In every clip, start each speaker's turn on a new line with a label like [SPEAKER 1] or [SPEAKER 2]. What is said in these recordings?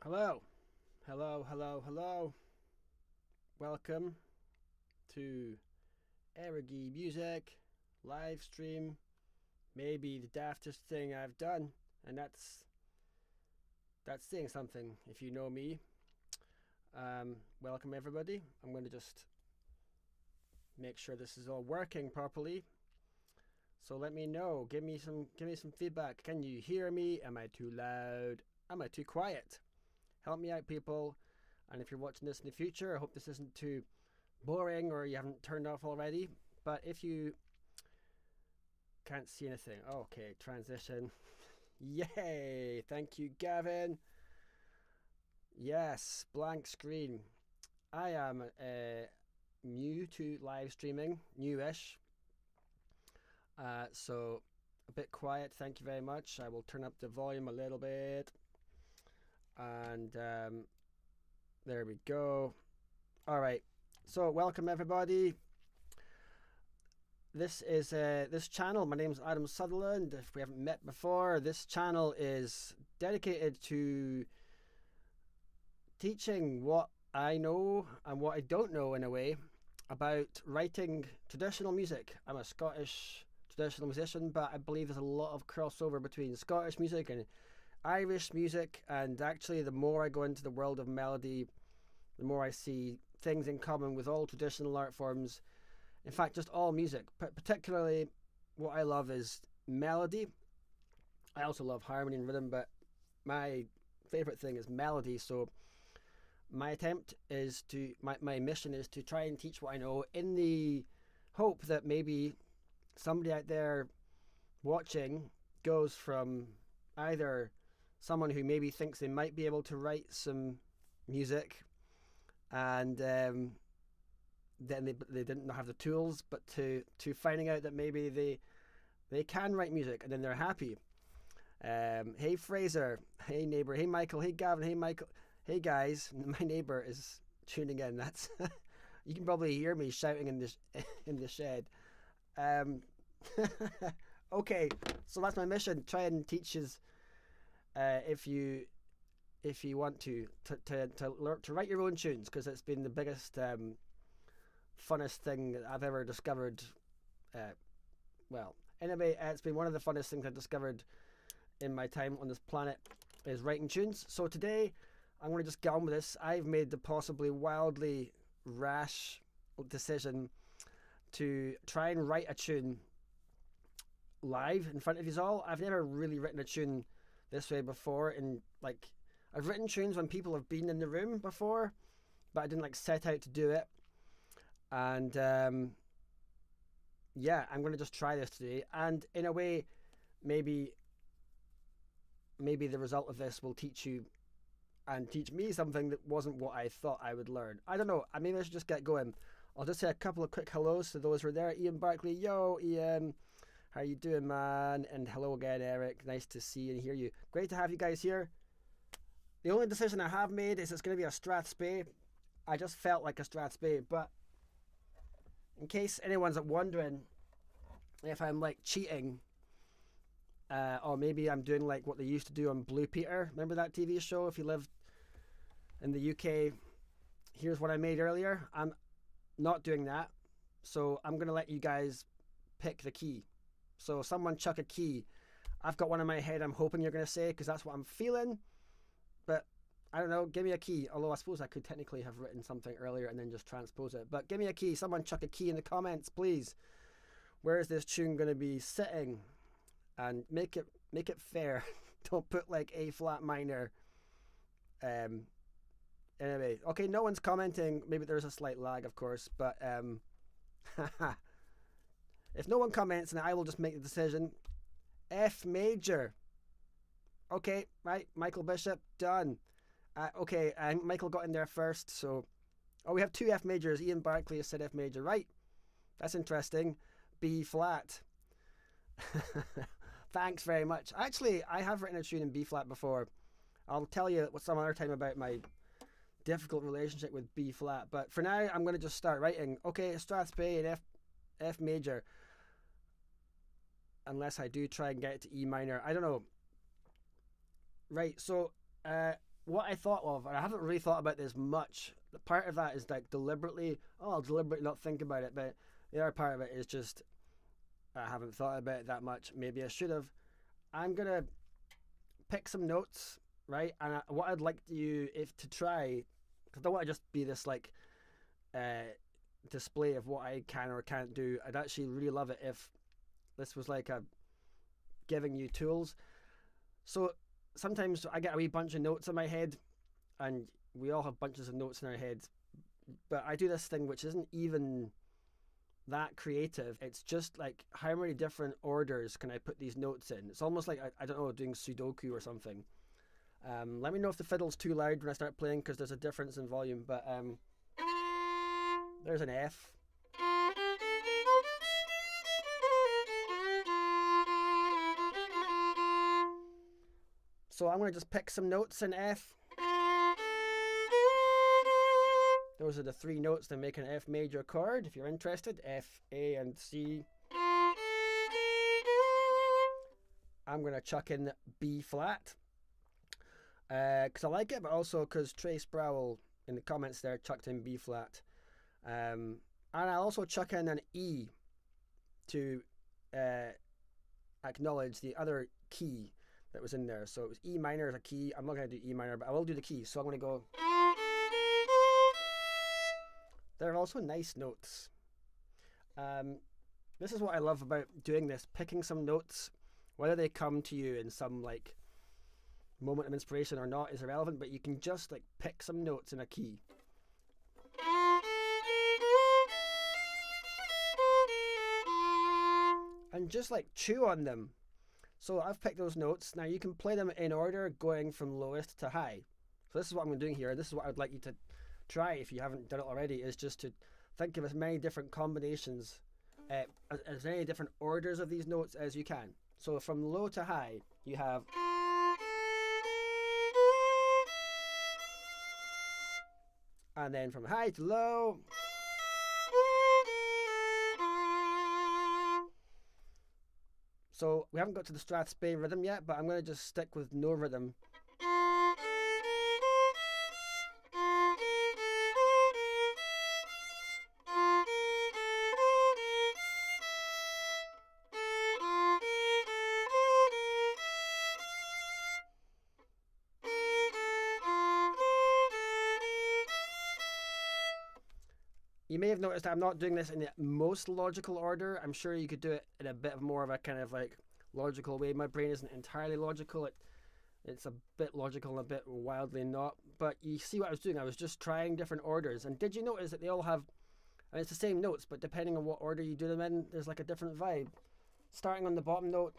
[SPEAKER 1] Hello, hello. Welcome to Errogie Music live stream. Maybe the daftest thing I've done, and that's saying something if you know me. Welcome everybody. I'm going to just make sure this is all working properly. So let me know. Give me some feedback. Can you hear me? Am I too loud? Am I too quiet? Help me out, people. And if you're watching this in the future, I hope this isn't too boring or you haven't turned off already. But if you can't see anything, okay, transition. Yay! Thank you, Gavin. Yes, blank screen. I am new to live streaming, newish. So a bit quiet. Thank you very much. I will turn up the volume a little bit. And there we go. All right, so welcome everybody. This is this channel. My name is Adam Sutherland. If we haven't met before, this channel is dedicated to teaching what I know and what I don't know, in a way, about writing traditional music. I'm a Scottish traditional musician, but I believe there's a lot of crossover between Scottish music and Irish music, and actually the more I go into the world of melody, the more I see things in common with all traditional art forms. In fact, just all music. Particularly what I love is melody. I also love harmony and rhythm, but my favorite thing is melody. So my attempt is to, my mission is to try and teach what I know, in the hope that maybe somebody out there watching goes from either someone who maybe thinks they might be able to write some music and then they didn't have the tools, but to finding out that maybe they can write music and then they're happy. Hey Fraser, hey neighbor, hey Michael, hey Gavin, hey Michael, hey guys. My neighbor is tuning in. That's you can probably hear me shouting in the shed. Okay, so that's my mission. Try and teach us, if you want to learn to write your own tunes, because it's been the biggest funnest thing that I've ever discovered. Well, anyway, it's been one of the funnest things I've discovered in my time on this planet, is writing tunes. So today I'm going to just get on with this. I've made the possibly wildly rash decision to try and write a tune live in front of you all. I've never really written a tune this way before, and like, I've written tunes when people have been in the room before, but I didn't set out to do it. And yeah, I'm going to just try this today, and in a way, maybe the result of this will teach you and teach me something that wasn't what I thought I would learn. I don't know. Maybe I should just get going. I'll just say a couple of quick hellos to those who are there. Ian Barkley, yo Ian, how you doing, man? And hello again, Eric. Nice to see and hear you. Great to have you guys here. The only decision I have made is it's going to be a Strathspey. I just felt like a Strathspey, but in case anyone's wondering if I'm cheating, or maybe I'm doing what they used to do on Blue Peter. Remember that TV show? If you lived in the UK, here's what I made earlier. I'm not doing that. So I'm going to let you guys pick the key. So someone chuck a key. I've got one in my head I'm hoping you're going to say, because that's what I'm feeling. But I don't know. Give me a key. Although I suppose I could technically have written something earlier and then just transpose it. But give me a key. Someone chuck a key in the comments, please. Where is this tune going to be sitting? And make it fair. Don't put A flat minor. Anyway, okay, no one's commenting. Maybe there's a slight lag, of course, but if no one comments, then I will just make the decision. F major. Okay, right, Michael Bishop, done. Okay, Michael got in there first, so we have two F majors. Ian Barkley has said F major, right? That's interesting. B flat. Thanks very much. Actually, I have written a tune in B flat before. I'll tell you some other time about my difficult relationship with B flat, but for now I'm going to just start writing. Okay, Strathspey and F major, unless I do try and get it to E minor. I don't know. Right, so what I thought of, and I haven't really thought about this much. Part of that is like deliberately, I'll deliberately not think about it, but the other part of it is just I haven't thought about it that much. Maybe I should have. I'm gonna pick some notes, right? And what I'd like you if to try, because I don't want to just be this like display of what I can or can't do. I'd actually really love it if this was like a giving you tools. So sometimes I get a wee bunch of notes in my head, and we all have bunches of notes in our heads, but I do this thing which isn't even that creative. It's just like, how many different orders can I put these notes in? It's almost like I don't know, doing Sudoku or something. Let me know if the fiddle's too loud when I start playing, because there's a difference in volume. But there's an F. So I'm going to just pick some notes in F. Those are the 3 notes that make an F major chord, if you're interested. F, A, and C. I'm going to chuck in B flat, because I like it, but also because Trace Browell in the comments there chucked in B flat. And I'll also chuck in an E to acknowledge the other key that was in there. So it was E minor as a key. I'm not going to do E minor, but I will do the key. So I'm going to go. There are also nice notes. This is what I love about doing this, picking some notes, whether they come to you in some like moment of inspiration or not is irrelevant, but you can just like pick some notes in a key. And just like chew on them. So I've picked those notes. Now you can play them in order, going from lowest to high. So this is what I'm doing here. This is what I'd like you to try, if you haven't done it already, is just to think of as many different combinations, as many different orders of these notes as you can. So from low to high, you have. And then from high to low. So we haven't got to the Strathspey rhythm yet, but I'm going to just stick with no rhythm. You may have noticed that I'm not doing this in the most logical order. I'm sure you could do it in a bit of more of a kind of like logical way. My brain isn't entirely logical. It's a bit logical and a bit wildly not. But you see what I was doing. I was just trying different orders. And did you notice that they all have, I mean, it's the same notes, but depending on what order you do them in, there's like a different vibe. Starting on the bottom note.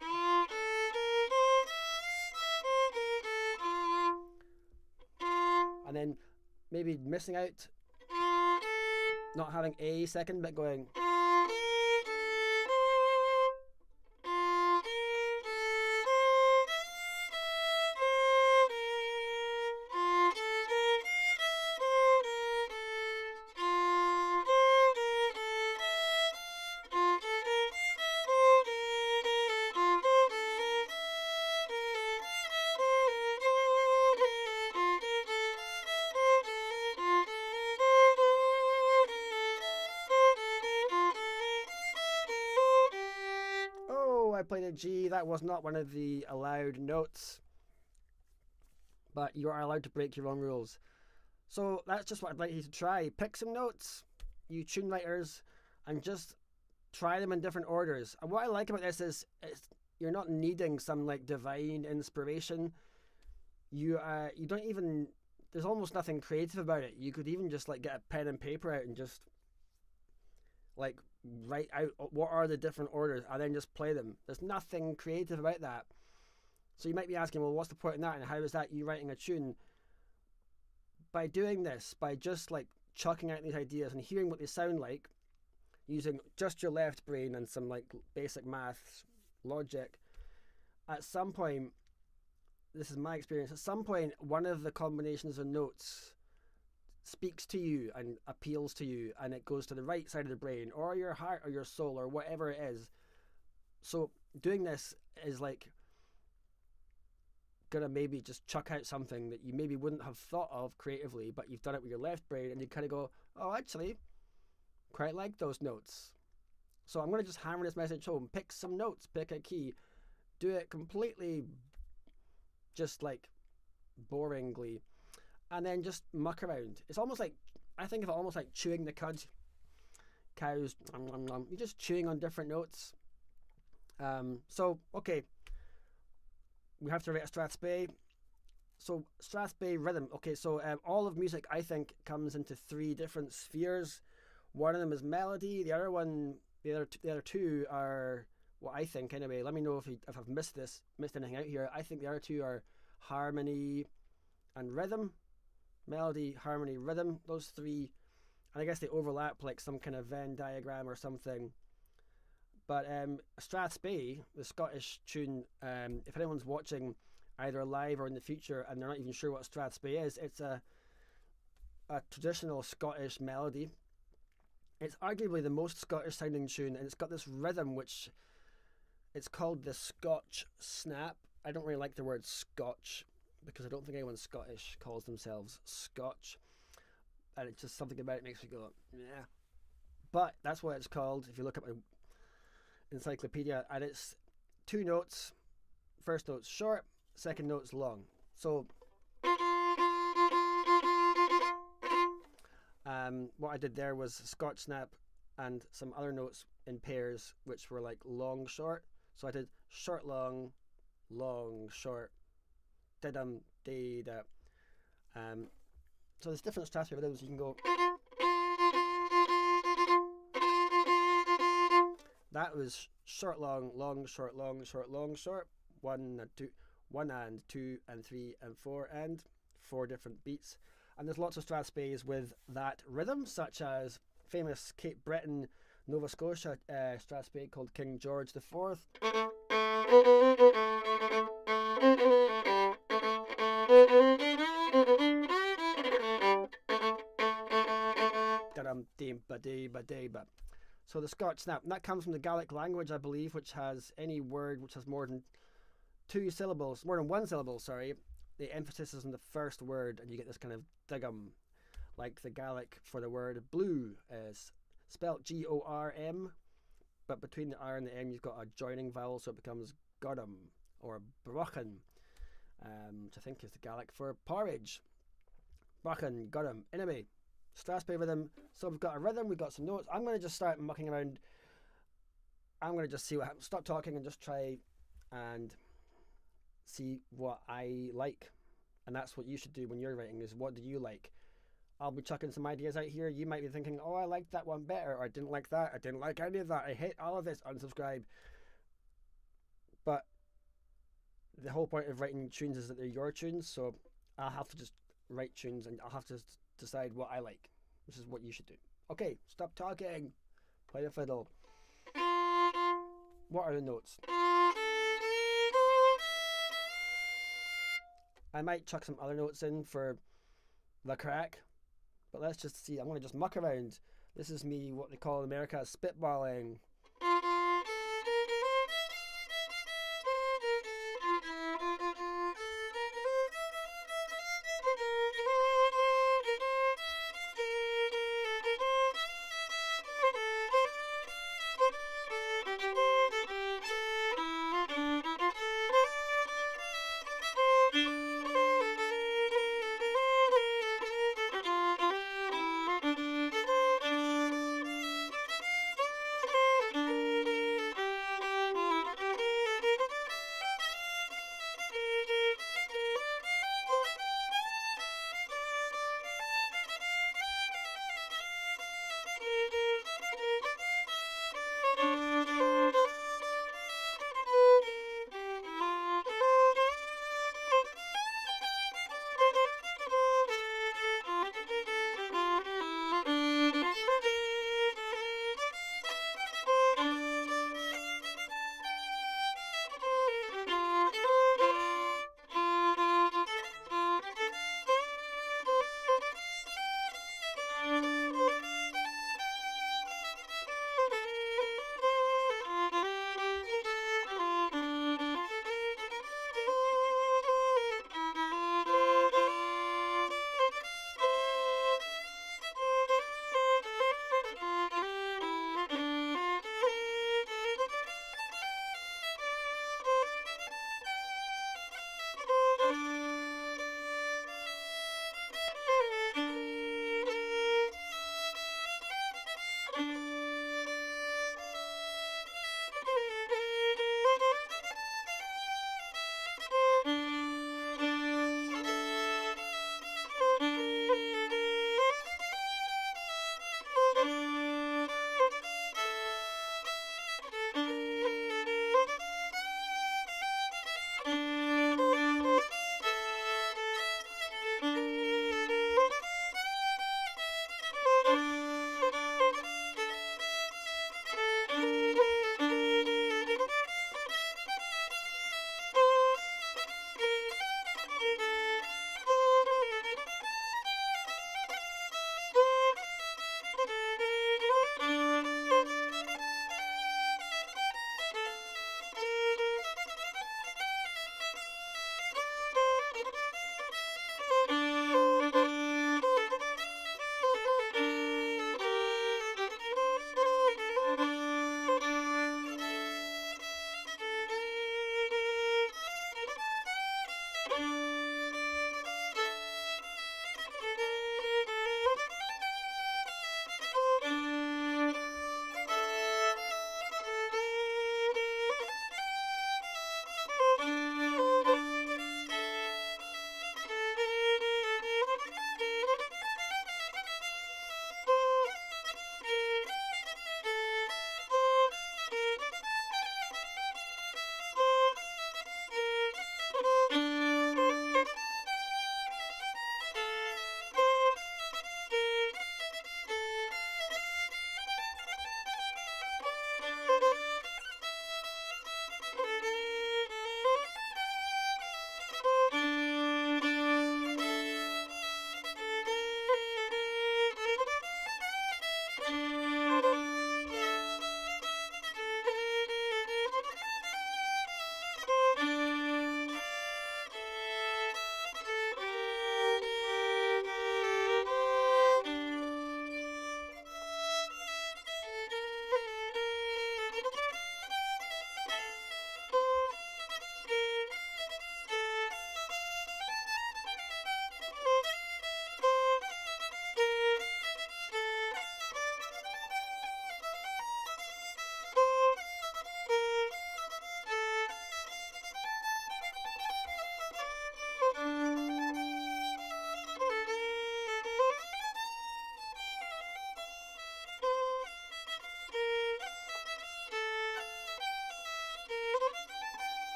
[SPEAKER 1] And then maybe missing out, not having a second, but going. I played a G. That was not one of the allowed notes, but you are allowed to break your own rules. So that's just what I'd like you to try. Pick some notes, you tune writers, and just try them in different orders. And what I like about this is you're not needing some like divine inspiration. You don't even, there's almost nothing creative about it. You could even just like get a pen and paper out and just like write out what are the different orders and then just play them. There's nothing creative about that. So you might be asking, well, what's the point in that, and how is that you writing a tune? By doing this, by just like chucking out these ideas and hearing what they sound like, using just your left brain and some like basic maths logic, at some point, this is my experience, at some point one of the combinations of notes speaks to you and appeals to you, and it goes to the right side of the brain or your heart or your soul or whatever it is. So doing this is like gonna maybe just chuck out something that you maybe wouldn't have thought of creatively, but you've done it with your left brain, and you kind of go, oh, actually, quite like those notes. So I'm gonna just hammer this message home. Pick some notes, pick a key, do it completely, just like boringly, and then just muck around. It's almost like, I think of it almost like chewing the cud. Cows, you're just chewing on different notes. So okay, we have to write a Strathspey. So Strathspey rhythm. Okay, so all of music, I think, comes into 3 different spheres. One of them is melody. The other two are, what I think anyway. Let me know if I've missed anything out here. I think the other 2 are harmony and rhythm. Melody, harmony, rhythm. Those 3, and I guess they overlap like some kind of Venn diagram or something. But Strathspey, the Scottish tune, if anyone's watching either live or in the future and they're not even sure what Strathspey is, it's a traditional Scottish melody. It's arguably the most Scottish sounding tune, and it's got this rhythm which it's called the Scotch snap. I don't really like the word Scotch because I don't think anyone Scottish calls themselves Scotch, and it's just something about it makes me go, yeah. But that's what it's called if you look at my encyclopedia, and it's 2 notes. First note's short, second note's long. So what I did there was Scotch snap and some other notes in pairs which were like long short. So I did short long, long short, da-dum, da-da. So there's different Strathspey rhythms. You can go. That was short, long, long, short, long, short, long, short. 1 and 2, 1 and 2 and 3 and 4, and 4 different beats. And there's lots of Strathspeys with that rhythm, such as famous Cape Breton, Nova Scotia Strathspey called King George IV. So the Scotch snap, and that comes from the Gaelic language, I believe, which has any word which has more than 1 syllable, sorry. The emphasis is on the first word, and you get this kind of digum, like the Gaelic for the word blue is spelt Gorm, but between the R and the M you've got a joining vowel, so it becomes godum or brochen, which I think is the Gaelic for porridge. Brochen, godum. Anyway, Strathspey rhythm. So we've got a rhythm, we've got some notes. I'm going to just start mucking around. I'm going to just see what happens. Stop talking and just try and see what I like. And that's what you should do when you're writing, is what do you like? I'll be chucking some ideas out here. You might be thinking, oh, I liked that one better, or I didn't like that, I didn't like any of that, I hate all of this, unsubscribe. But the whole point of writing tunes is that they're your tunes, so I'll have to just write tunes and I'll have to decide what I like, which is what you should do. Okay, stop talking, play the fiddle. What are the notes? I might chuck some other notes in for the crack, but let's just see. I'm going to just muck around. This is me, what they call in America, spitballing.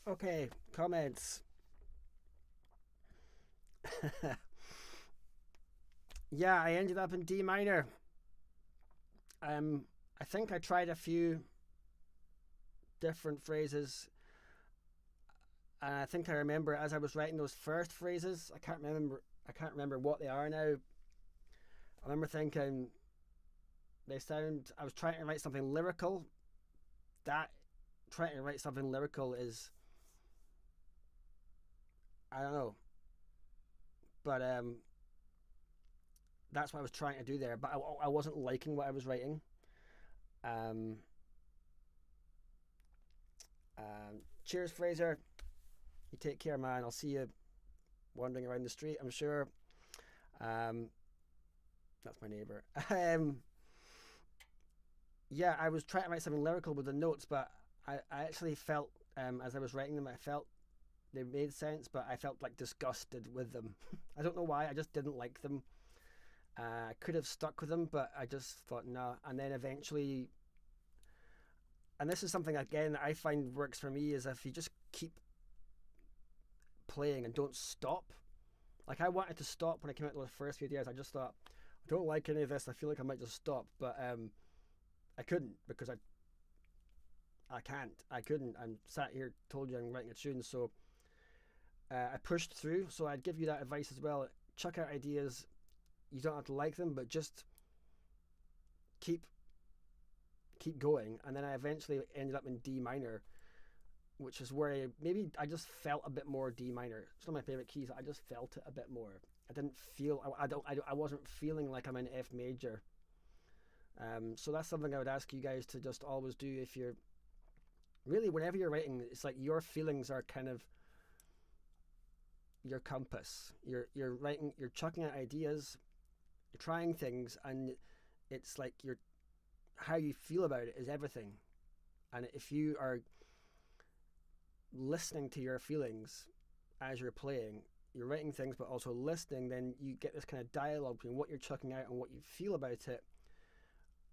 [SPEAKER 1] Okay, comments. Yeah, I ended up in D minor. I think I tried a few different phrases, and I think I remember as I was writing those first phrases. I can't remember. I can't remember what they are now. I remember thinking they sound. I was trying to write something lyrical. That trying to write something lyrical is, I don't know, but that's what I was trying to do there. But I wasn't liking what I was writing. Um, Cheers, Fraser. You take care, man. I'll see you wandering around the street, I'm sure. Um, that's my neighbour. Yeah, I was trying to write something lyrical with the notes, but I actually felt, as I was writing them, I felt they made sense, but I felt like disgusted with them. I don't know why, I just didn't like them. I could have stuck with them, but I just thought, no. And then eventually, and this is something again I find works for me, is if you just keep playing and don't stop. Like I wanted to stop when I came out with the first few years. I just thought, I don't like any of this. I feel like I might just stop, but I couldn't because I can't. I couldn't. I'm sat here, told you I'm writing a tune, so I pushed through. So I'd give you that advice as well. Chuck out ideas. You don't have to like them, but just keep going. And then I eventually ended up in D minor, which is where I just felt a bit more D minor. It's one of my favorite keys. I just felt it a bit more. I didn't feel. I wasn't feeling like I'm in F major. So that's something I would ask you guys to just always do if you're really, whenever you're writing. It's like your feelings are kind of your compass. You're writing. You're chucking out ideas. You're trying things, and it's like how you feel about it is everything. And if you are listening to your feelings as you're playing, you're writing things but also listening, then you get this kind of dialogue between what you're chucking out and what you feel about it.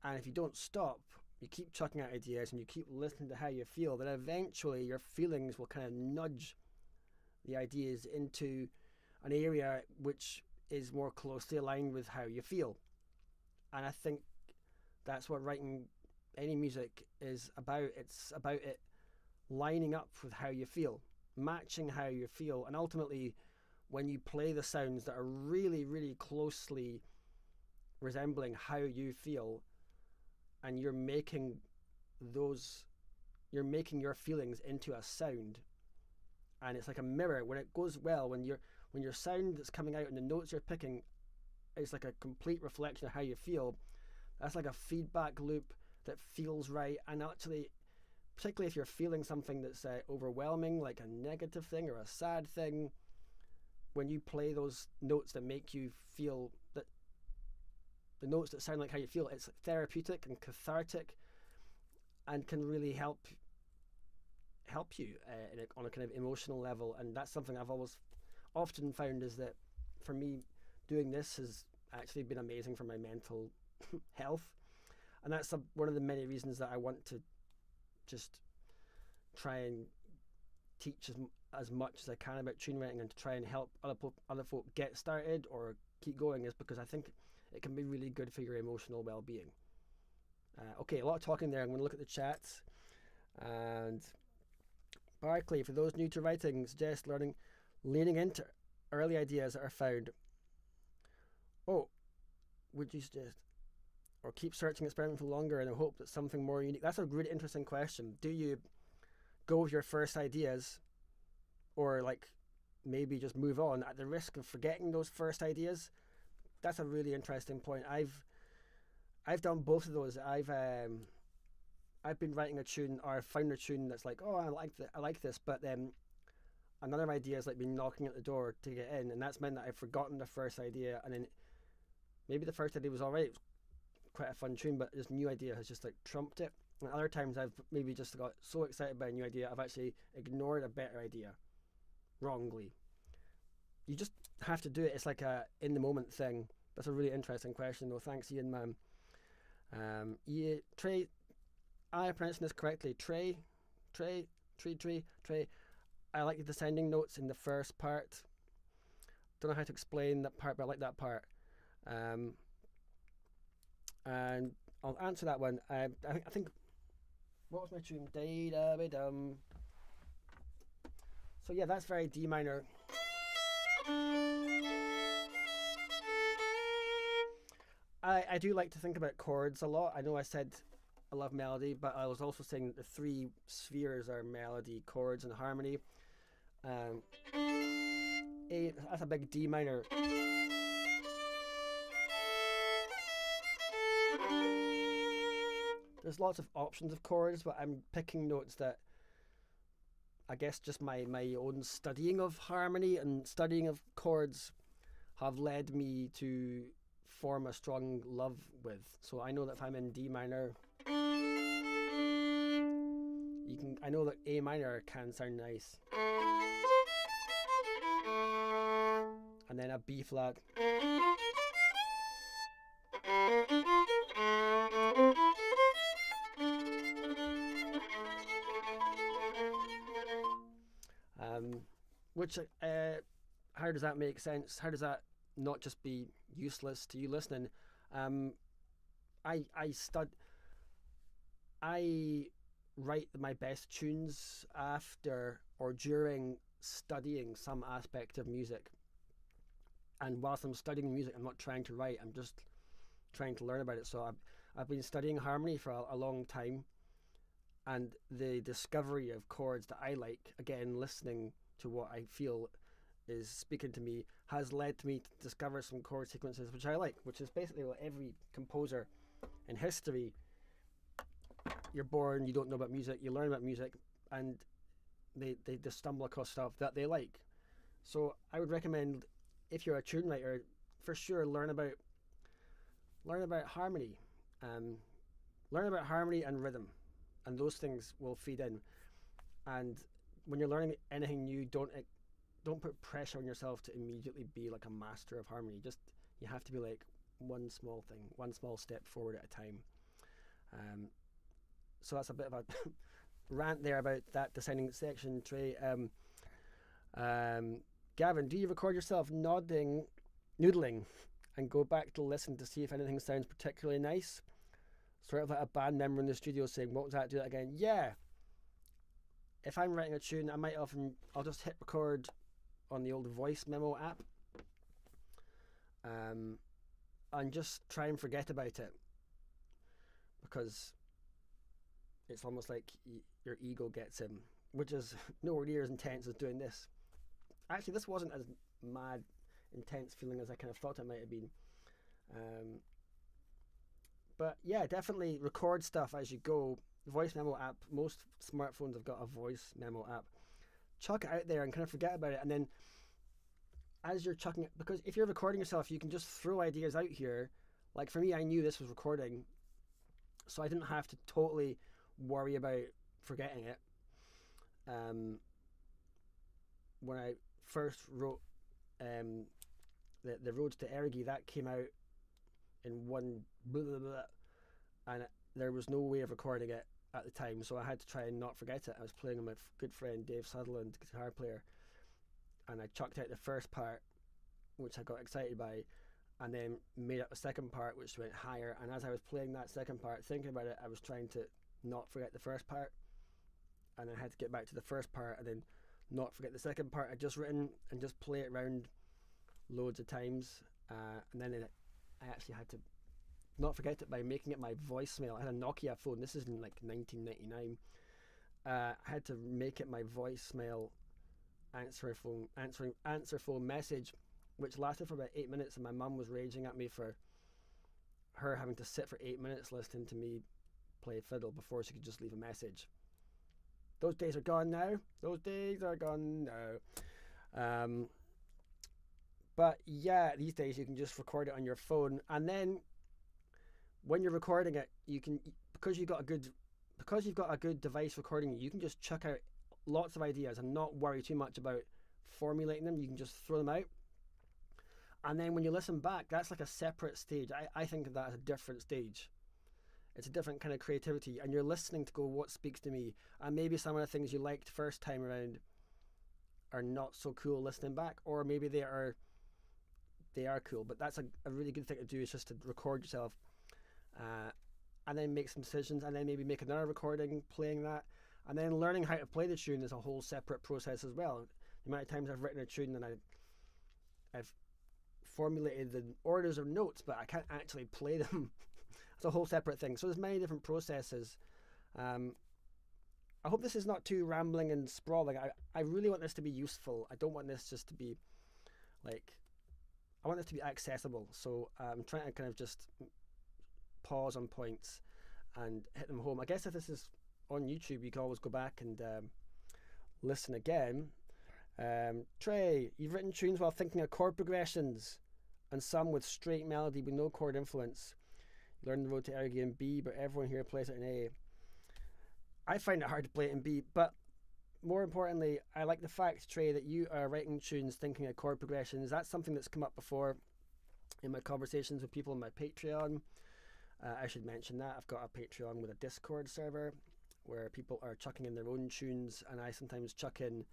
[SPEAKER 1] And if you don't stop, you keep chucking out ideas and you keep listening to how you feel, then eventually your feelings will kind of nudge the ideas into an area which is more closely aligned with how you feel. And I think that's what writing any music is about. It's about it lining up with how you feel, matching how you feel, and ultimately when you play the sounds that are really, really closely resembling how you feel, and you're making your feelings into a sound, and it's like a mirror. When it goes well, when your sound that's coming out and the notes you're picking is like a complete reflection of how you feel, that's like a feedback loop that feels right. And actually, particularly if you're feeling something that's overwhelming, like a negative thing or a sad thing, when you play those notes that make you feel that, the notes that sound like how you feel, it's therapeutic and cathartic and can really help you on a kind of emotional level. And that's something I've always often found, is that for me, doing this has actually been amazing for my mental health. And that's one of the many reasons that I want to just try and teach as much as I can about tune writing, and to try and help other folk get started or keep going, is because I think it can be really good for your emotional well-being. Okay, a lot of talking there. I'm going to look at the chats. And Barclay, for those new to writing, suggest leaning into early ideas that are found. Oh, would you suggest, or keep searching, experiment for longer in the hope that something more unique? That's a really interesting question. Do you go with your first ideas, or like maybe just move on at the risk of forgetting those first ideas? That's a really interesting point. I've done both of those. I've been writing a tune, or I've found a tune that's like, oh, I like this, but then another idea has like been knocking at the door to get in, and that's meant that I've forgotten the first idea, and then maybe the first idea was alright, it was quite a fun tune, but this new idea has just like trumped it. And other times I've maybe just got so excited by a new idea, I've actually ignored a better idea wrongly. You just have to do it. It's like a in the moment thing. That's a really interesting question though. Thanks, Ian, man. Trey, am I pronouncing this correctly? Trey. I like the descending notes in the first part. Don't know how to explain that part, but I like that part. And I'll answer that one. I think what was my tune? Da-da-ba-dum. So yeah, that's very D minor. I do like to think about chords a lot. I know I said I love melody, but I was also saying that the three spheres are melody, chords, and harmony. That's a big D minor. There's lots of options of chords, but I'm picking notes that I guess just my own studying of harmony and studying of chords have led me to form a strong love with. So I know that if I'm in D minor, I know that A minor can sound nice. And then a B flat. Which how does that make sense? How does that not just be useless to you listening? I write my best tunes after or during studying some aspect of music. And whilst I'm studying music, I'm not trying to write, I'm just trying to learn about it. So I've been studying harmony for a long time, and the discovery of chords that I like, again, listening to what I feel is speaking to me, has led to me to discover some chord sequences which I like, which is basically what every composer in history. You're born, you don't know about music, you learn about music, and they just stumble across stuff that they like. So I would recommend, if you're a tune writer, for sure learn about harmony, learn about harmony and rhythm, and those things will feed in. And when you're learning anything new, don't put pressure on yourself to immediately be like a master of harmony. Just, you have to be like one small thing, one small step forward at a time. So that's a bit of a rant there about that descending section, Trey. Gavin, do you record yourself noodling and go back to listen to see if anything sounds particularly nice? Sort of like a band member in the studio saying, what was that, do that again? Yeah. If I'm writing a tune, I'll just hit record on the old voice memo app, and just try and forget about it, because it's almost like your ego gets in, which is nowhere near as intense as doing this. Actually, this wasn't as mad, intense feeling as I kind of thought it might have been. But yeah, definitely record stuff as you go. Voice memo app, most smartphones have got a voice memo app. Chuck it out there and kind of forget about it, and then as you're chucking it, because if you're recording yourself, you can just throw ideas out here. Like for me, I knew this was recording, so I didn't have to totally worry about forgetting it. When I first wrote the Roads to Errogie, that came out in one blah, blah, blah, and there was no way of recording it at the time, so I had to try and not forget it. I was playing with my good friend Dave Sutherland, guitar player, and I chucked out the first part, which I got excited by, and then made up a second part which went higher. And as I was playing that second part, thinking about it, I was trying to not forget the first part, and I had to get back to the first part and then not forget the second part I'd just written, and just play it around loads of times, and then I actually had to not forget it by making it my voicemail. I had a Nokia phone, this is in like 1999. I had to make it my voicemail answer phone message, which lasted for about 8 minutes, and my mum was raging at me for her having to sit for 8 minutes listening to me play fiddle before she could just leave a message. Those days are gone now. But yeah, these days you can just record it on your phone, and then when you're recording it, you can, because you've got a good device recording it, you can just chuck out lots of ideas and not worry too much about formulating them. You can just throw them out, and then when you listen back, that's like a separate stage. I think of that as a different stage. It's a different kind of creativity, and you're listening to go, what speaks to me, and maybe some of the things you liked first time around are not so cool listening back, or maybe they are cool. But that's a really good thing to do, is just to record yourself, and then make some decisions, and then maybe make another recording playing that, and then learning how to play the tune is a whole separate process as well. The amount of times I've written a tune and I've formulated the orders of notes, but I can't actually play them. It's a whole separate thing. So there's many different processes. I hope this is not too rambling and sprawling. I really want this to be useful. I don't want this just to be like, I want this to be accessible. So I'm trying to kind of just pause on points and hit them home. I guess if this is on YouTube, you can always go back and listen again. Trey, you've written tunes while thinking of chord progressions, and some with straight melody with no chord influence. You learned the road to Errogie in B, but everyone here plays it in A. I find it hard to play it in B, but more importantly, I like the fact, Trey, that you are writing tunes thinking of chord progressions. That's something that's come up before in my conversations with people on my Patreon. I should mention that I've got a Patreon with a Discord server where people are chucking in their own tunes, and I sometimes chuck in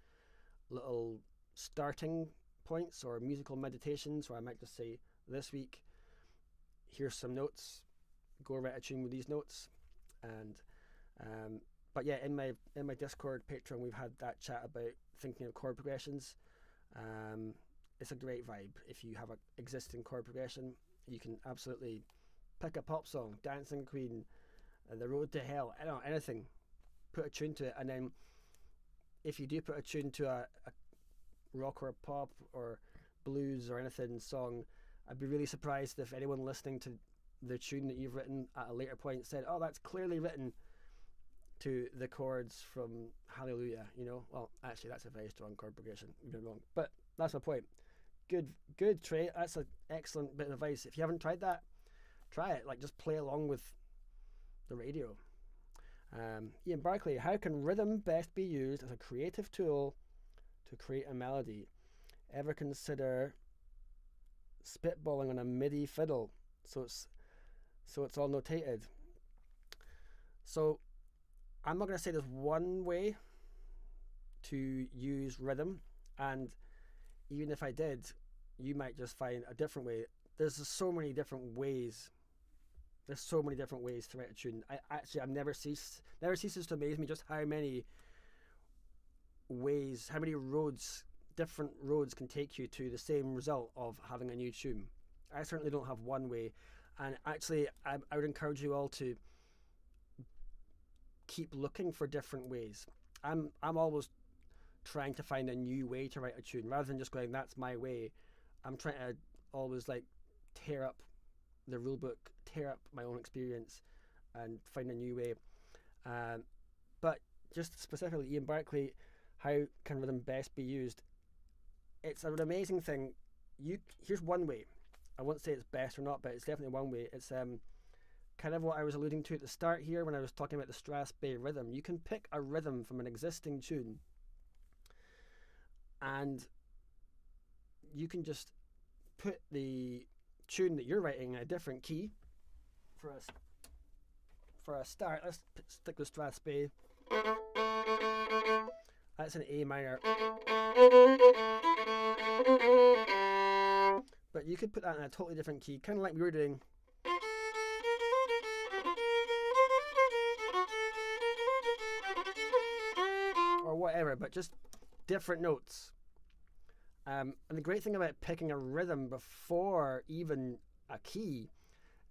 [SPEAKER 1] little starting points or musical meditations where I might just say, this week, here's some notes, go write a tune with these notes. And but yeah, in my Discord Patreon, we've had that chat about thinking of chord progressions. It's a great vibe. If you have an existing chord progression, you can absolutely pick a pop song, Dancing Queen, The Road to Hell, I don't know, anything, put a tune to it, and then if you do put a tune to a rock or pop or blues or anything song, I'd be really surprised if anyone listening to the tune that you've written at a later point said, oh, that's clearly written to the chords from Hallelujah, you know. Well, actually, that's a very strong chord progression, you've been wrong, but that's my point. Good, Trey. That's an excellent bit of advice. If you haven't tried that, try it. Like, just play along with the radio. Ian Barclay, how can rhythm best be used as a creative tool to create a melody? Ever consider spitballing on a MIDI fiddle so it's all notated? So I'm not going to say there's one way to use rhythm, and even if I did, you might just find a different way. There's so many different ways. There's so many different ways to write a tune. I've never ceases to amaze me just how many ways, how many roads, different roads can take you to the same result of having a new tune. I certainly don't have one way, and actually I would encourage you all to keep looking for different ways. I'm always trying to find a new way to write a tune rather than just going, that's my way. I'm trying to always like tear up the rule book, tear up my own experience and find a new way. But just specifically, Ian Barclay, how can rhythm best be used? It's an amazing thing. Here's one way. I won't say it's best or not, but it's definitely one way. It's kind of what I was alluding to at the start here when I was talking about the Strathspey rhythm. You can pick a rhythm from an existing tune and you can just put the tune that you're writing in a different key. For a start, let's stick with Strathspey. That's an A minor. But you could put that in a totally different key, kind of like we were doing. Or whatever, but just different notes. And the great thing about picking a rhythm before even a key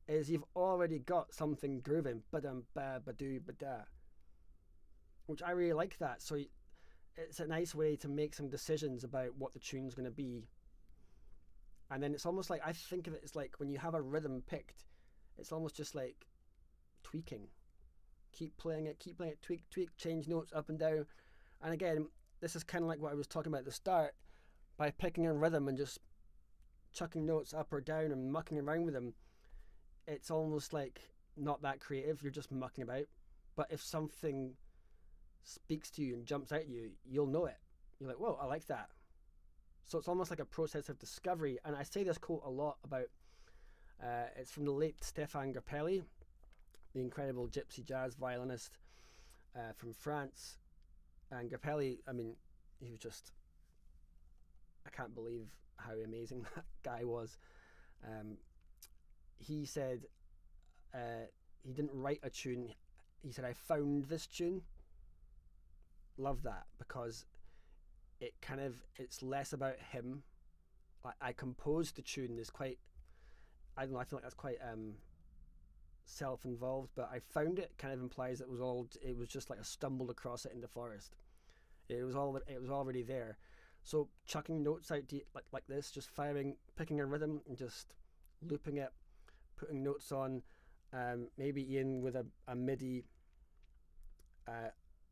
[SPEAKER 1] is you've already got something grooving, ba-dum, ba, ba-doo, ba-da, which I really like that. So it's a nice way to make some decisions about what the tune's going to be. And then it's almost like, I think of it as like when you have a rhythm picked, it's almost just like tweaking. Keep playing it, tweak, change notes up and down. And again, this is kind of like what I was talking about at the start. By picking a rhythm and just chucking notes up or down and mucking around with them, it's almost like not that creative. You're just mucking about. But if something speaks to you and jumps out at you, you'll know it. You're like, whoa, I like that. So it's almost like a process of discovery. And I say this quote a lot about, it's from the late Stéphane Grappelli, the incredible gypsy jazz violinist from France. And Grappelli, I mean, he was just can't believe how amazing that guy was. He said he didn't write a tune. He said, I found this tune. Love that, because it's less about him. I composed the tune is quite, I don't know, I feel like that's quite self-involved, but I found it kind of implies it was just like I stumbled across it in the forest. It was already there. So chucking notes out like this, just picking a rhythm and just looping it, putting notes on, maybe Ian with a MIDI.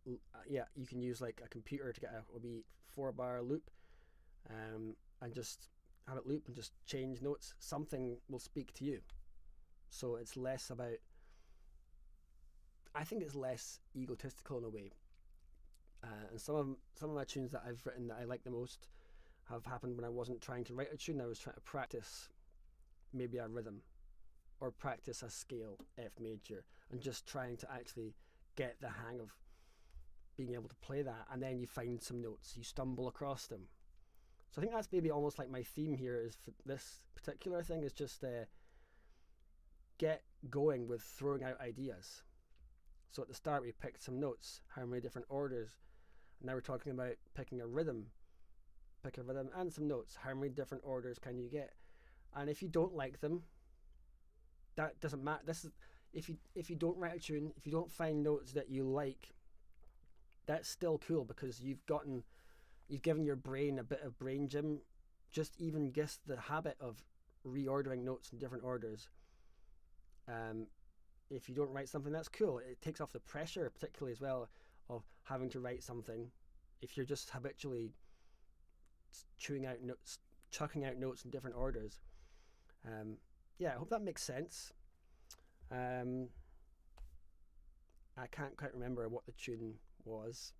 [SPEAKER 1] You can use like a computer to get a wee 4-bar loop, and just have it loop and just change notes. Something will speak to you. So it's less about, I think it's less egotistical in a way. And some of my tunes that I've written that I like the most have happened when I wasn't trying to write a tune. I was trying to practice maybe a rhythm or practice a scale, F major, and just trying to actually get the hang of being able to play that. And then you find some notes, you stumble across them. So I think that's maybe almost like my theme here is for this particular thing is just get going with throwing out ideas. So at the start we picked some notes, how many different orders. Now we're talking about picking a rhythm. Pick a rhythm and some notes. How many different orders can you get? And if you don't like them, that doesn't matter. This is if you don't write a tune, if you don't find notes that you like, that's still cool, because you've given your brain a bit of brain gym. Just even guess the habit of reordering notes in different orders. If you don't write something, that's cool. It takes off the pressure, particularly as well, of having to write something. If you're just habitually chucking out notes in different orders. I hope that makes sense. I can't quite remember what the tune was,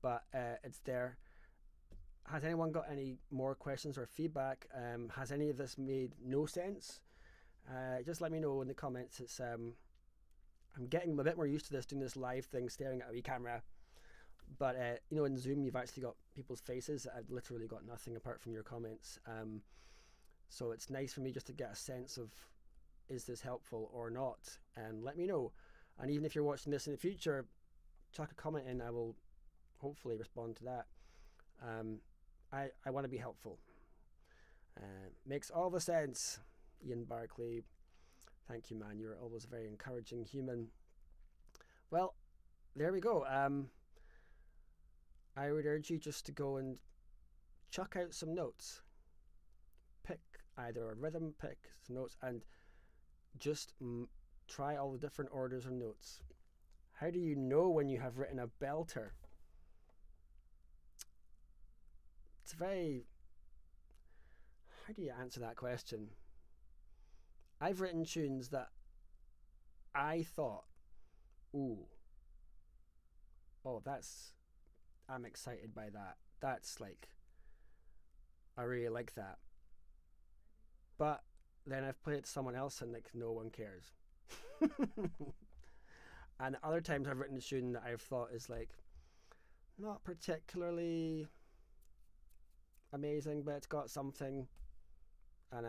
[SPEAKER 1] but it's there. Has anyone got any more questions or feedback? Has any of this made no sense? Just let me know in the comments. It's I'm getting a bit more used to this, doing this live thing, staring at a wee camera. But in Zoom, you've actually got people's faces. I've literally got nothing apart from your comments. So it's nice for me just to get a sense of, is this helpful or not? And let me know. And even if you're watching this in the future, chuck a comment in. I will hopefully respond to that. I want to be helpful. Makes all the sense. Ian Barclay, thank you, man. You're always a very encouraging human. Well, there we go. I would urge you just to go and chuck out some notes. Pick either a rhythm, pick some notes, and just try all the different orders of notes. How do you know when you have written a belter? It's very... How do you answer that question? I've written tunes that I thought, I'm excited by that. That's like, I really like that. But then I've played it to someone else and like no one cares. And other times I've written a tune that I've thought is like not particularly amazing, but it's got something, and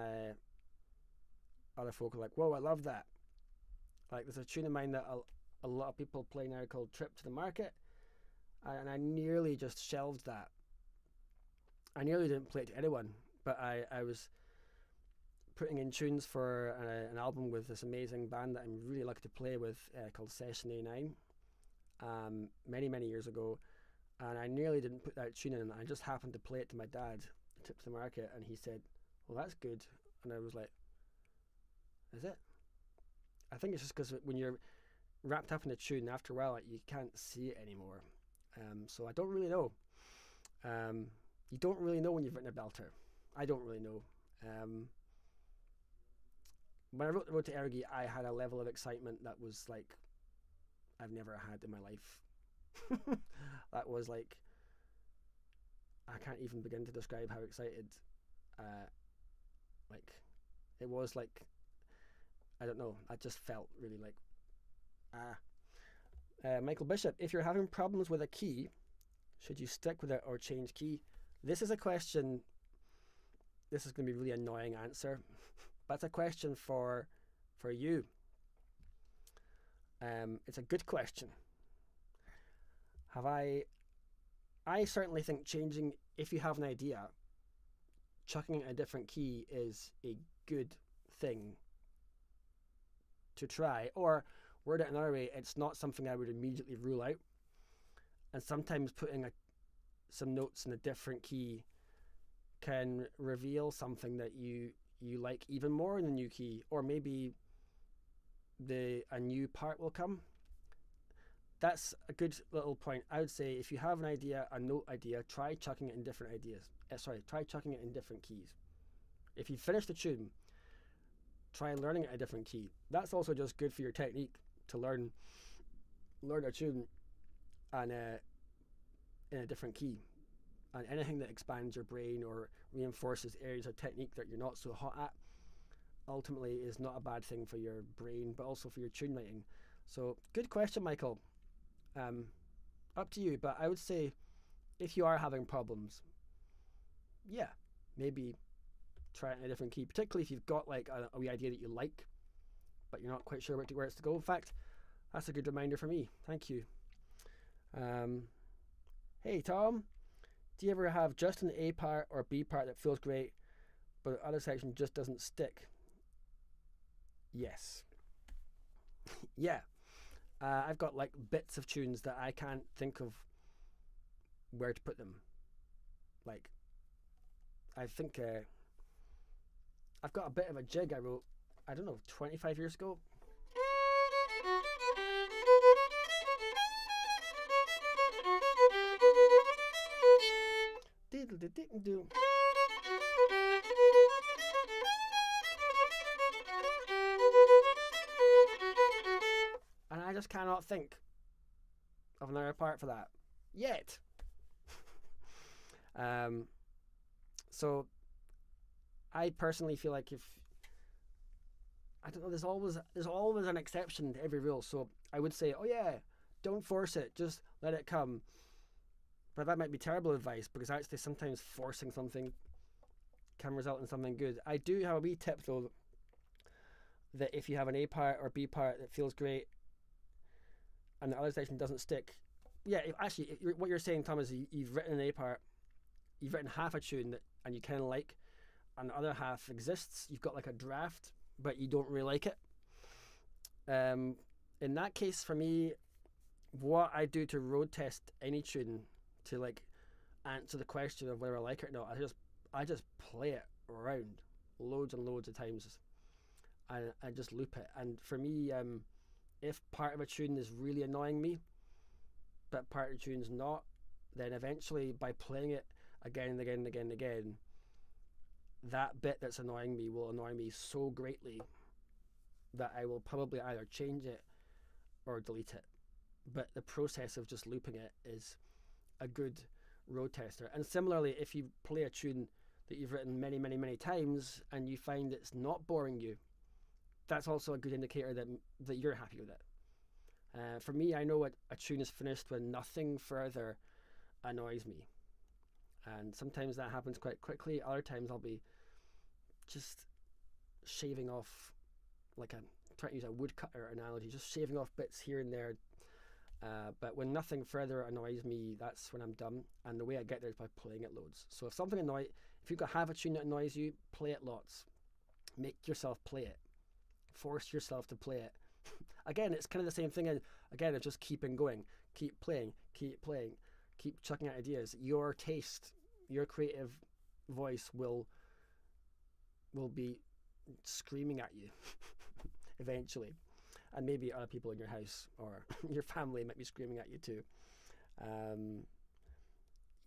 [SPEAKER 1] other folk are like, whoa, I love that. Like there's a tune of mine that a lot of people play now called Trip to the Market, and I nearly just shelved that. I nearly didn't play it to anyone, but I was putting in tunes for an album with this amazing band that I'm really lucky to play with called Session A9 many years ago, and I nearly didn't put that tune in. I just happened to play it to my dad, Trip to the Market, and he said, well, that's good. And I was like, is it? I think it's just because when you're wrapped up in a tune, after a while you can't see it anymore. So I don't really know. You don't really know when you've written a belter. I don't really know. When I wrote the Road to Errogie, I had a level of excitement that was like I've never had in my life. That was like, I can't even begin to describe how excited like it was. Like, I don't know, I just felt really like Michael Bishop, if you're having problems with a key, should you stick with it or change key? This is a question this is going to be a really annoying answer, but it's a question for you. It's a good question. I certainly think changing, if you have an idea, chucking it in a different key is a good thing to try. Or word it another way, it's not something I would immediately rule out. And sometimes putting some notes in a different key can reveal something that you like even more in the new key, or maybe a new part will come. That's a good little point. I would say if you have an idea, a note idea, try chucking it in different try chucking it in different keys. If you finish the tune, try learning it in a different key. That's also just good for your technique, to learn a tune and in a different key. And anything that expands your brain or reinforces areas of technique that you're not so hot at ultimately is not a bad thing for your brain, but also for your tune writing. So good question, Michael. Up to you, but I would say if you are having problems, yeah, maybe try it in a different key, particularly if you've got like a wee idea that you like, but you're not quite sure where it's to go. In fact, that's a good reminder for me. Thank you. Hey Tom, do you ever have just an A part or B part that feels great, but the other section just doesn't stick? Yes. Yeah. I've got like bits of tunes that I can't think of where to put them. Like, I think I've got a bit of a jig I wrote, I don't know, 25 years ago. And I just cannot think of another part for that yet. So I personally feel like there's always an exception to every rule. So I would say, oh yeah, don't force it, just let it come. But that might be terrible advice, because actually sometimes forcing something can result in something good. I do have a wee tip though, that if you have an A part or B part that feels great and the other section doesn't stick, what you're saying, Tom, is you've written an A part, you've written half a tune and you kind of like, and the other half exists, you've got like a draft, but you don't really like it. In that case, for me, what I do to road test any tune to like answer the question of whether I like it or not, I just play it around loads and loads of times, and I just loop it. And for me, if part of a tune is really annoying me, but part of the tune's not, then eventually by playing it again and again and again and again, that bit that's annoying me will annoy me so greatly that I will probably either change it or delete it. But the process of just looping it is a good road tester. And similarly, if you play a tune that you've written many, many, many times and you find it's not boring you, that's also a good indicator that you're happy with it. For me, I know a tune is finished when nothing further annoys me. And sometimes that happens quite quickly. Other times I'll be just shaving off, like I'm trying to use a woodcutter analogy, just shaving off bits here and there. But when nothing further annoys me, that's when I'm done. And the way I get there is by playing it loads. So if you've got half a tune that annoys you, play it lots. Make yourself play it. Force yourself to play it. Again, it's kind of the same thing. Again, it's just keeping going, keep playing, keep chucking out ideas. Your taste, your creative voice will be screaming at you eventually. And maybe other people in your house or your family might be screaming at you too.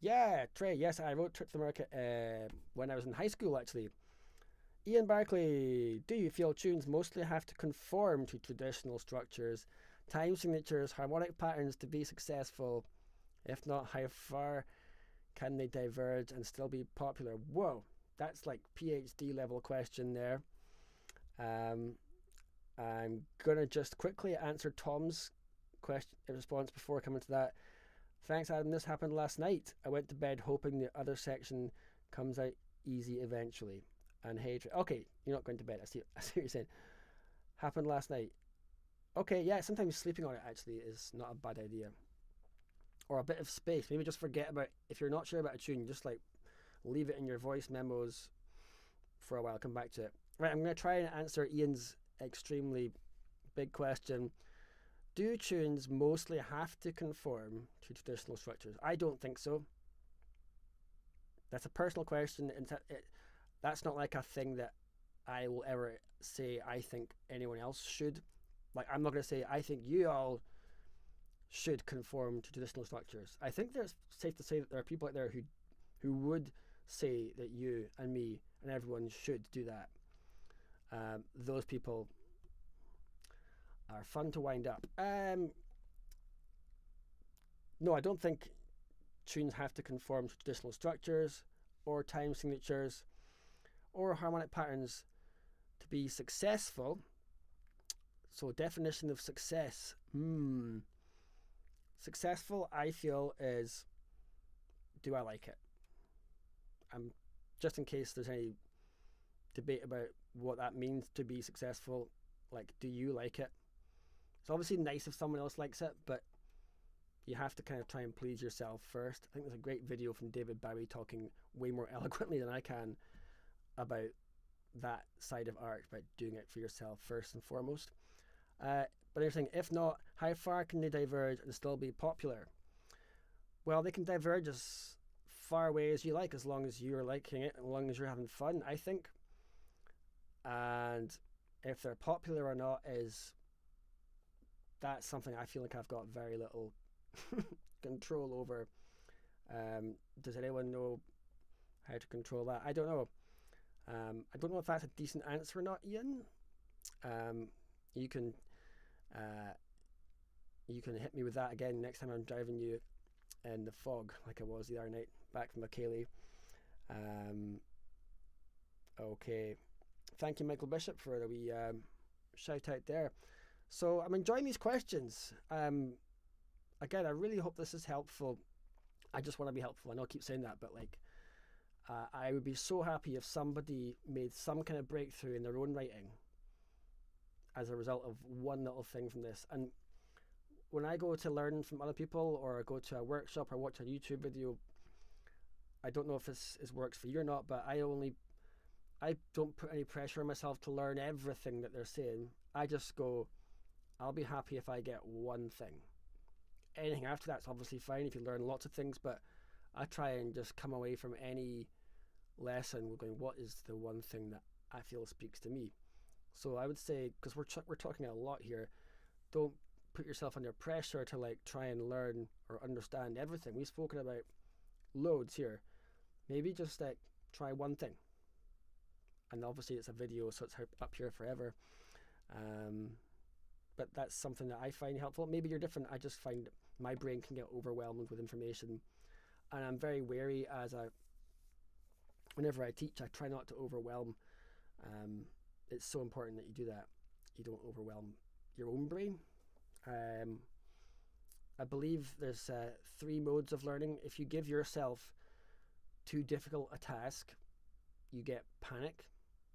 [SPEAKER 1] Yeah, Trey, yes, I wrote Trip to America when I was in high school, actually. Ian Barkley, do you feel tunes mostly have to conform to traditional structures, time signatures, harmonic patterns to be successful? If not, how far can they diverge and still be popular? Whoa, that's like PhD level question there. I'm gonna just quickly answer Tom's response before coming to that. Thanks, Adam. This happened last night. I went to bed hoping the other section comes out easy eventually. And hatred. Okay, you're not going to bed. I see what you're saying. Happened last night. Okay, yeah, sometimes sleeping on it actually is not a bad idea. Or a bit of space. Maybe just forget about, if you're not sure about a tune, just like leave it in your voice memos for a while, come back to it. Right, I'm going to try and answer Ian's extremely big question. Do tunes mostly have to conform to traditional structures? I don't think so. That's a personal question. That's not like a thing that I will ever say I think anyone else should. Like, I'm not going to say I think you all should conform to traditional structures. I think it's safe to say that there are people out there who would say that you and me and everyone should do that. Those people are fun to wind up. No, I don't think tunes have to conform to traditional structures or time signatures or harmonic patterns to be successful. So, definition of success. Successful, I feel, is, do I like it? Just in case there's any debate about what that means to be successful, like, do you like it? It's obviously nice if someone else likes it, but you have to kind of try and please yourself first. I think there's a great video from David Bowie talking way more eloquently than I can about that side of art, about doing it for yourself first and foremost. But they're saying, if not, how far can they diverge and still be popular? Well, they can diverge as far away as you like, as long as you're liking it, as long as you're having fun, I think. And if they're popular or not that's something I feel like I've got very little control over. Does anyone know how to control that? I don't know. I don't know if that's a decent answer or not, Ian. You can hit me with that again next time I'm driving you in the fog, like I was the other night back from Achilles. Okay, thank you, Michael Bishop, for the wee shout out there. So I'm enjoying these questions. Again, I really hope this is helpful. I just want to be helpful. I know I keep saying that, but like, I would be so happy if somebody made some kind of breakthrough in their own writing as a result of one little thing from this. And when I go to learn from other people, or go to a workshop or watch a YouTube video, I don't know if this works for you or not, but I don't put any pressure on myself to learn everything that they're saying. I just go, I'll be happy if I get one thing. Anything after that's obviously fine if you learn lots of things, but I try and just come away from any lesson going, what is the one thing that I feel speaks to me? So I would say, because we're talking a lot here, don't put yourself under pressure to like try and learn or understand everything. We've spoken about loads here. Maybe just like try one thing. And obviously it's a video, so it's up here forever. But that's something that I find helpful. Maybe you're different. I just find my brain can get overwhelmed with information, and I'm very wary whenever I teach, I try not to overwhelm. It's so important that you do that. You don't overwhelm your own brain. I believe there's 3 modes of learning. If you give yourself too difficult a task, you get panic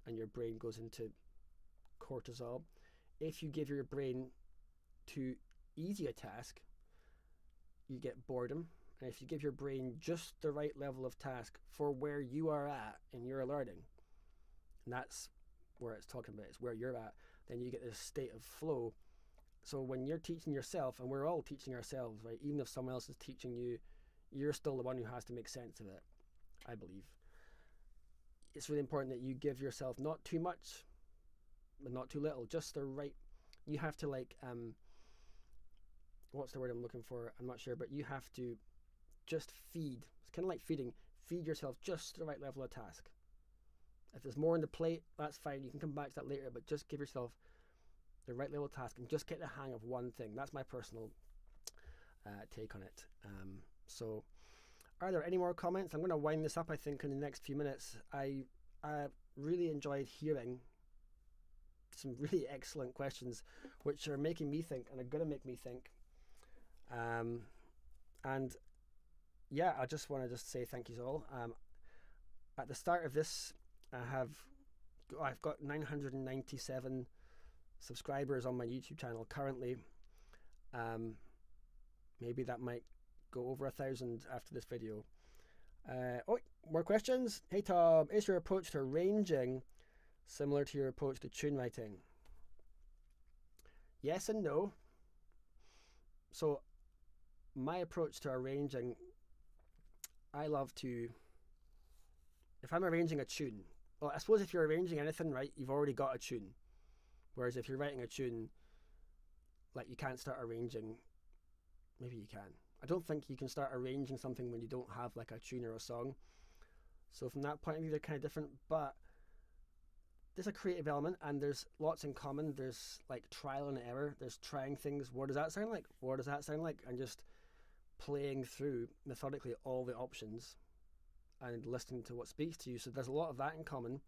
[SPEAKER 1] and your brain goes into cortisol. If you give your brain too easy a task, you get boredom. And if you give your brain just the right level of task for where you are at in your learning, and that's where it's talking about, it's where you're at, then you get this state of flow. So when you're teaching yourself, and we're all teaching ourselves, right? Even if someone else is teaching you, you're still the one who has to make sense of it, I believe. It's really important that you give yourself not too much, but not too little, just the right. You have to like, what's the word I'm looking for? I'm not sure, but you have to just feed. It's kind of like feeding. Feed yourself just the right level of task. If there's more on the plate, that's fine. You can come back to that later, but just give yourself the right level of task and just get the hang of one thing. That's my personal take on it. So are there any more comments? I'm going to wind this up, I think, in the next few minutes. I really enjoyed hearing some really excellent questions, which are making me think and are going to make me think. And yeah, I just want to say thank you all. at the start of this, I've got 997 subscribers on my YouTube channel currently. Maybe that might go over 1,000 after this video. More questions. Hey Tom, is your approach to arranging similar to your approach to tune writing? Yes and no. So my approach to arranging, I love to, if I'm arranging a tune, well, I suppose if you're arranging anything, right, you've already got a tune. Whereas if you're writing a tune, like, you can't start arranging. Maybe you can. I don't think you can start arranging something when you don't have like a tune or a song. So from that point of view, they're kind of different, but there's a creative element and there's lots in common. There's like trial and error. There's trying things. What does that sound like? What does that sound like? And just playing through methodically all the options and listening to what speaks to you. So there's a lot of that in common.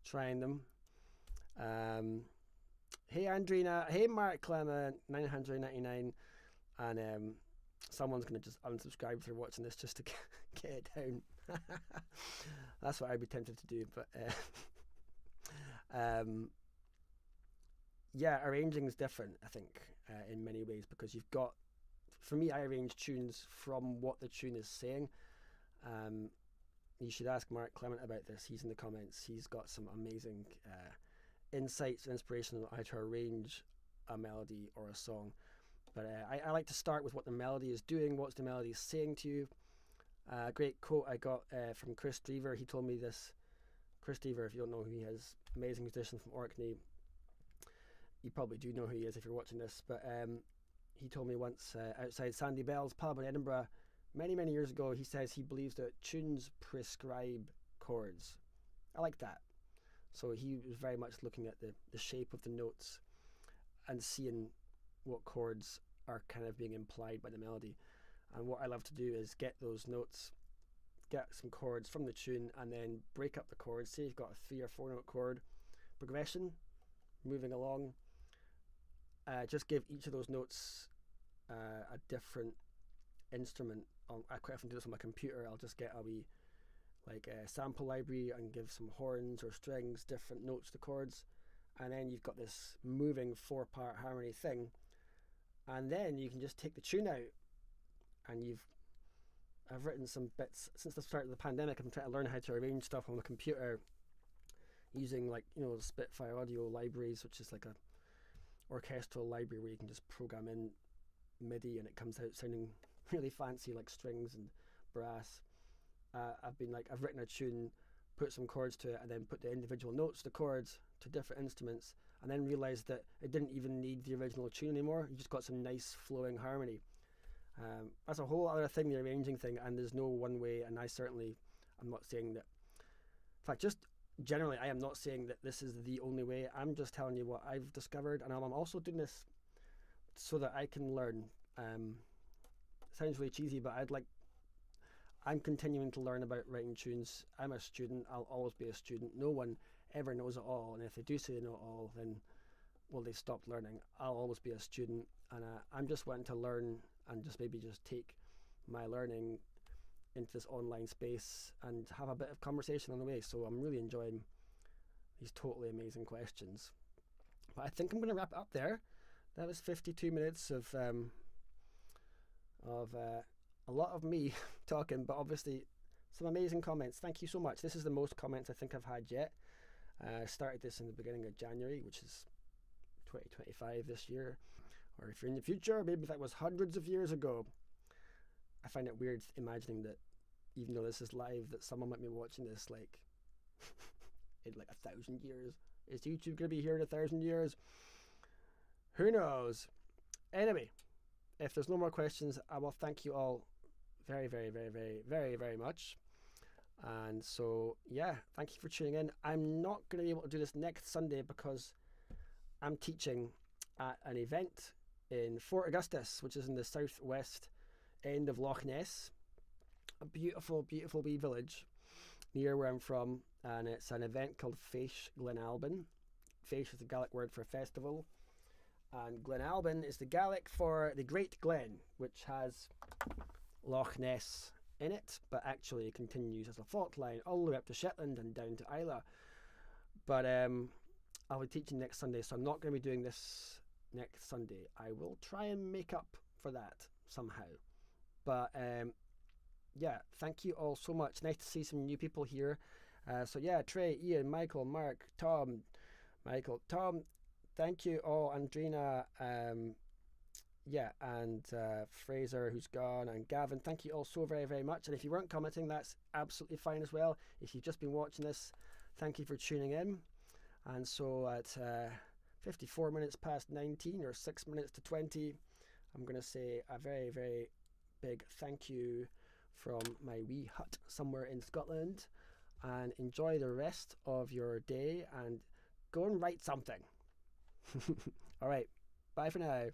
[SPEAKER 1] Trying them. Hey Andrina. Hey Mark Clement. 999. And someone's going to just unsubscribe if they're watching this just to get it down. That's what I'd be tempted to do. But yeah, arranging is different, I think, in many ways, because you've got, for me, I arrange tunes from what the tune is saying. You should ask Mark Clement about this. He's in the comments. He's got some amazing insights and inspiration on how to arrange a melody or a song. But I like to start with what the melody is doing, what's the melody saying to you. Great quote I got from Chris Drever. He told me this. Chris Drever, if you don't know who he is, amazing musician from Orkney. You probably do know who he is if you're watching this. But he told me once outside Sandy Bell's pub in Edinburgh, many, many years ago, he says he believes that tunes prescribe chords. I like that. So he was very much looking at the shape of the notes and seeing what chords are kind of being implied by the melody. And what I love to do is get those notes, get some chords from the tune, and then break up the chords. Say you've got a 3 or 4 note chord progression moving along. Just give each of those notes a different instrument. I quite often do this on my computer. I'll just get a wee like a sample library and give some horns or strings, different notes to chords, and then you've got this moving 4-part harmony thing. And then you can just take the tune out, and I've written some bits since the start of the pandemic. I'm trying to learn how to arrange stuff on the computer using, like, you know, Spitfire audio libraries, which is like a orchestral library where you can just program in MIDI and it comes out sounding really fancy, like strings and brass. I've written a tune, put some chords to it, and then put the individual notes, the chords, to different instruments, and then realised that it didn't even need the original tune anymore. You just got some nice flowing harmony. That's a whole other thing, the arranging thing, and there's no one way, and I'm not saying that, in fact, just generally, I am not saying that this is the only way. I'm just telling you what I've discovered, and I'm also doing this so that I can learn. Sounds really cheesy, but I'm continuing to learn about writing tunes. I'm a student. I'll always be a student. No one ever knows it all, and if they do say they know it all, then, well, they stopped learning. I'll always be a student, and I'm just wanting to learn and just take my learning into this online space and have a bit of conversation on the way. So I'm really enjoying these totally amazing questions. But I think I'm going to wrap it up there. That was 52 minutes of a lot of me talking, but obviously some amazing comments. Thank you so much. This is the most comments I think I've had yet. I started this in the beginning of January, which is 2025 this year. Or if you're in the future, maybe that was hundreds of years ago. I find it weird imagining that, even though this is live, that someone might be watching this like in like 1,000 years. Is YouTube going to be here in 1,000 years? Who knows? Anyway, if there's no more questions, I will thank you all very, very, very, very, very, very much. And so, yeah, thank you for tuning in. I'm not going to be able to do this next Sunday because I'm teaching at an event in Fort Augustus, which is in the southwest end of Loch Ness. A beautiful, beautiful wee village near where I'm from. And it's an event called Fèis Glenalbyn. Fèis is the Gaelic word for festival. And Glenalbyn is the Gaelic for the Great Glen, which has Loch Ness in it, but actually continues as a fault line all the way up to Shetland and down to Islay. But I'll be teaching next Sunday, so I'm not going to be doing this next Sunday. I will try and make up for that somehow. But yeah, thank you all so much. Nice to see some new people here. So yeah, Trey, Ian, Michael, Mark, Tom, Michael, Tom, thank you all, Andrina, yeah, and Fraser, who's gone, and Gavin, thank you all so very, very much. And if you weren't commenting, that's absolutely fine as well. If you've just been watching this, thank you for tuning in. And so at 54 minutes past 19, or 6 minutes to 20, I'm going to say a very, very big thank you from my wee hut somewhere in Scotland, and enjoy the rest of your day and go and write something. All right, bye for now.